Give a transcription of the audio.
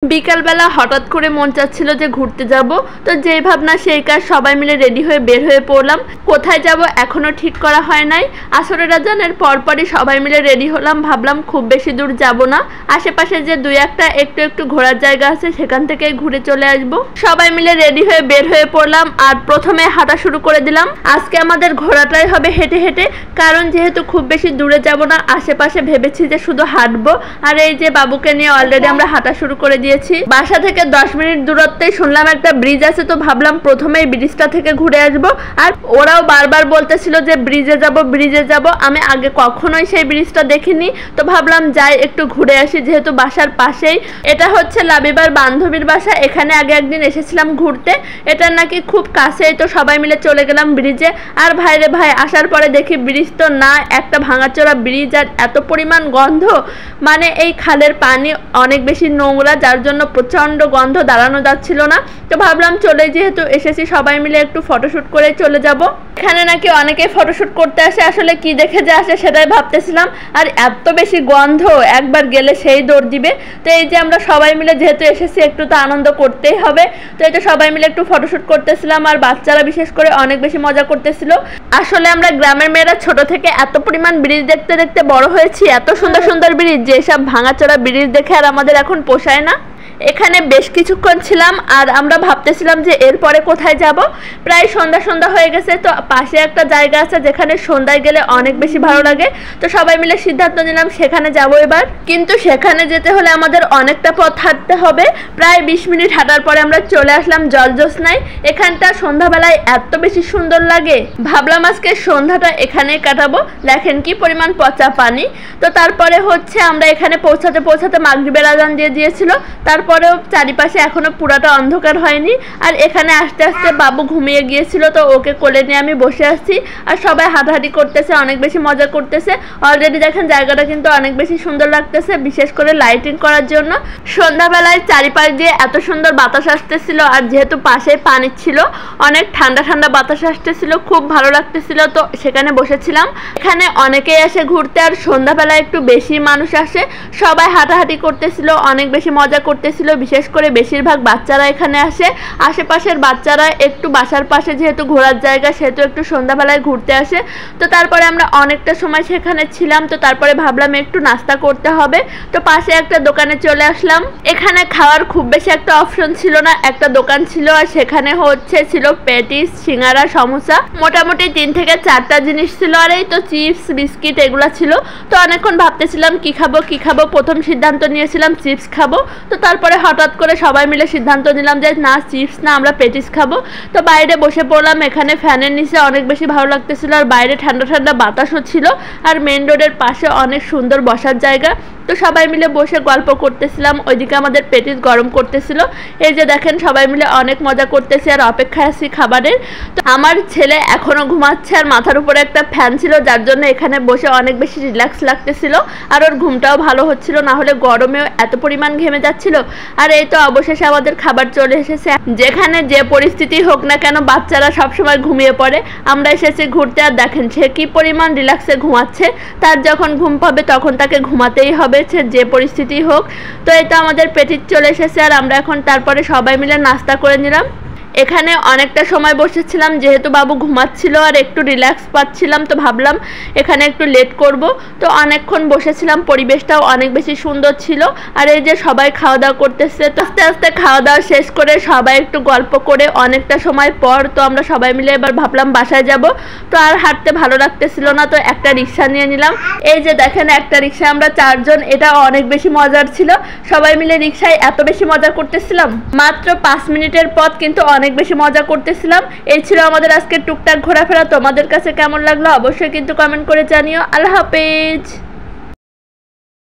বিকালবেলা হঠাৎ করে মন চাচ্ছিল যে ঘুরতে যাব, তো যেই ভাবনা সেই কাজ, সবাই মিলে রেডি হয়ে বের হয়ে পড়লাম। কোথায় যাব এখনো ঠিক করা হয় নাই। আসরের আজানের পরপরই সবাই মিলে রেডি হলাম, ভাবলাম খুব বেশি দূর যাব না, আশেপাশে যে দুই একটা একটু ঘোরার জায়গা আছে সেখান থেকে ঘুরে চলে আসব। সবাই মিলে রেডি হয়ে বের হয়ে পড়লাম আর প্রথমে হাঁটা শুরু করে দিলাম। আজকে আমাদের ঘোরাটাই হবে হেঁটে হেঁটে, কারণ যেহেতু খুব বেশি দূরে যাব না, আশেপাশে ভেবেছি যে শুধু হাঁটবো। আর এই যে বাবুকে নিয়ে অলরেডি আমরা হাঁটা শুরু করে দিয়েছি। বাসা থেকে 10 মিনিট দূরত্বে শুনলাম একটা ব্রিজ আছে, তো ভাবলাম প্রথমেই ব্রিজটা থেকে ঘুরে আসব। আর ওরাও বারবার বলতেছিল যে ব্রিজে যাব। আমি আগে কখনোই সেই ব্রিজটা দেখিনি, তো ভাবলাম যাই একটু ঘুরে আসি, যেহেতু বাসার পাশেই। এটা হচ্ছে লাবিবার বান্ধবীর বাসা, এখানে আগে একদিন এসেছিলাম ঘুরতে। এটা নাকি খুব কাছেই, তো সবাই মিলে চলে গেলাম ব্রিজে। আর ভাইরে ভাই, আসার পরে দেখি ব্রিজ তো না, একটা ভাঙাচোরা ব্রিজ, আর এত পরিমাণ গন্ধ, মানে এই খালের পানি অনেক বেশি নোংরা, যার জন্য প্রচন্ড গন্ধ, দাঁড়ানো যাচ্ছিল না। তো ভাবলাম চলে যেহেতু এসেছি, সবাই মিলে একটু ফটোশুট করে চলে যাব। এখানে নাকি অনেকে ফটোশুট করতে আসে, আসলে কি দেখে যে আসে সেটাই ভাবতেছিলাম। আর এত বেশি গন্ধ, একবার গেলে সেই দৌড় দিবে। তো এই যে আমরা সবাই মিলে যেহেতু এসেছি, একটু তো আনন্দ করতেই হবে। তো এই তো সবাই মিলে একটু ফটোশুট করতেছিলাম, আর বাচ্চারা বিশেষ করে অনেক বেশি মজা করতেছিল। আসলে আমরা গ্রামের মেয়েরা ছোট থেকে এত পরিমাণ ব্রিজ দেখতে দেখতে বড় হয়েছি, এত সুন্দর সুন্দর ব্রিজ, যেসব ভাঙাচোরা ব্রিজ দেখে আর আমাদের এখন পোষায় না। এখানে বেশ কিছুক্ষণ ছিলাম আর আমরা ভাবতেছিলাম যে এরপরে কোথায় যাব। প্রায় সন্ধ্যা হয়ে গেছে, তো পাশে একটা জায়গা আছে যেখানে সন্ধ্যায় গেলে অনেক বেশি ভালো লাগে। তো সবাই মিলে সিদ্ধান্ত নিলাম সেখানে যাব এবার। কিন্তু সেখানে যেতে হলে আমাদের অনেকটা পথ হাঁটতে হবে। প্রায় 20 মিনিট হাঁটার পরে আমরা চলে আসলাম জলজোৎস্নায়। এখানটা সন্ধ্যাবেলায় এত বেশি সুন্দর লাগে, ভাবলাম আজকে সন্ধ্যাটা এখানেই কাটাবো। দেখেন কি পরিমাণ পচা পানি। তো তারপরে হচ্ছে আমরা এখানে পৌঁছাতে মাগরিবের আজান দিয়ে দিয়েছিল। তারপরেও চারিপাশে এখনো পুরাটা অন্ধকার হয়নি। আর এখানে আস্তে আস্তে বাবু ঘুমিয়ে গিয়েছিল, তো ওকে কোলে নিয়ে আমি বসে আসছি। আর সবাই হাঁটাহাঁটি করতেছে, অনেক বেশি মজা করতেছে। অলরেডি দেখেন জায়গাটা কিন্তু অনেক বেশি সুন্দর লাগতেছে, বিশেষ করে লাইটিং করার জন্য। সন্ধ্যাবেলায় চারিপাশ দিয়ে এত সুন্দর বাতাস আসতেছিল, আর যেহেতু পাশে পানি ছিল, অনেক ঠান্ডা ঠান্ডা বাতাস আসতেছিল, খুব ভালো লাগতেছিল। তো সেখানে বসেছিলাম। এখানে অনেকেই আসে ঘুরতে, আর সন্ধ্যাবেলায় একটু বেশি মানুষ আসে। সবাই হাঁটাহাঁটি করতেছিল, অনেক বেশি মজা করতেছিল, বিশেষ করে বেশিরভাগ বাচ্চারা এখানে আসে। আশেপাশের বাচ্চারা একটু বাসার পাশে যেহেতু ঘোরার জায়গা, সেহেতু একটু সন্ধ্যাবেলায় ঘুরতে আসে। তো তারপরে আমরা অনেকটা সময় সেখানে ছিলাম। তো তারপরে ভাবলাম একটু নাস্তা করতে হবে, তো পাশে একটা দোকানে চলে আসলাম। এখানে খাওয়ার খুব বেশি একটা অপশন ছিল না, একটা দোকান ছিল, আর সেখানে ছিল প্যাটিস, সিঙ্গারা, সমোসা, মোটামুটি 3 থেকে 4টা জিনিস ছিল। আর এই তো চিপস, বিস্কিট এগুলা ছিল। তো অনেকক্ষণ ভাবতেছিলাম কি খাবো। প্রথম সিদ্ধান্ত নিয়েছিলাম চিপস খাবো। তো তারপরে হঠাৎ করে সবাই মিলে সিদ্ধান্ত নিলাম যে না, চিপস না, আমরা প্যাটিস খাবো। তো বাইরে বসে পড়লাম। এখানে ফ্যানের নিচে অনেক বেশি ভালো লাগতেছিল, আর বাইরে ঠান্ডা ঠান্ডা বাতাসও ছিল, আর মেন রোডের পাশে অনেক সুন্দর বসার জায়গা। তো সবাই মিলে বসে গল্প করতেছিলাম, ওইদিকে আমাদের প্যাটিস গরম করতেছিল। এই যে দেখেন সবাই মিলে অনেক মজা করতেছি, আর অপেক্ষায় আছি খাবারের। তো আমার ছেলে এখনো ঘুমাচ্ছে, আর মাথার উপরে একটা ফ্যান ছিল, যার জন্য এখানে বসে অনেক বেশি রিল্যাক্স লাগতেছিল, আর ওর ঘুমটাও ভালো হচ্ছিল, না হলে গরমেও এত পরিমাণ ঘেমে যাচ্ছিল। আর এই তো অবশেষে আমাদের খাবার চলে এসেছে। যেখানে যে পরিস্থিতি হোক না কেন, বাচ্চারা সবসময় ঘুমিয়ে পড়ে। আমরা এসেছি ঘুরতে, আর দেখেন সে কি পরিমাণ রিল্যাক্সে ঘুমাচ্ছে। তার যখন ঘুম পাবে তখন তাকে ঘুমাতেই হবে, যে পরিস্থিতি হোক। তো এই তো আমাদের পেটিস চলে এসেছে, আর আমরা এখন তারপরে সবাই মিলে নাস্তা করে নিলাম। এখানে অনেকটা সময় বসেছিলাম, যেহেতু বাবু ঘুমাচ্ছিল আর একটু রিল্যাক্স পাচ্ছিলাম, তো ভাবলাম এখানে একটু লেট করব। তো অনেকক্ষণ বসেছিলাম, পরিবেশটাও অনেক বেশি সুন্দর ছিল। আর এই যে সবাই খাওয়া দাওয়া করতেছে, তো আস্তে আস্তে খাওয়া দাওয়া শেষ করে সবাই একটু গল্প করে অনেকটা সময় পর তো আমরা সবাই মিলে এবার ভাবলাম বাসায় যাব। তো আর হাঁটতে ভালো লাগতেছিল না, তো একটা রিক্সা নিয়ে নিলাম। এই যে দেখেন একটা রিক্সা আমরা 4 জন, এটা অনেক বেশি মজার ছিল। সবাই মিলে রিক্সায় এত বেশি মজা করতেছিলাম, মাত্র 5 মিনিটের পথ, কিন্তু অনেক বেশি মজা করতেছিলাম। এই ছিল আমাদের আজকে টুকটাক ঘোরাফেরা। তোমাদের কাছে কেমন লাগলো অবশ্যই কিন্তু কমেন্ট করে জানিও। আল্লাহ হাফেজ।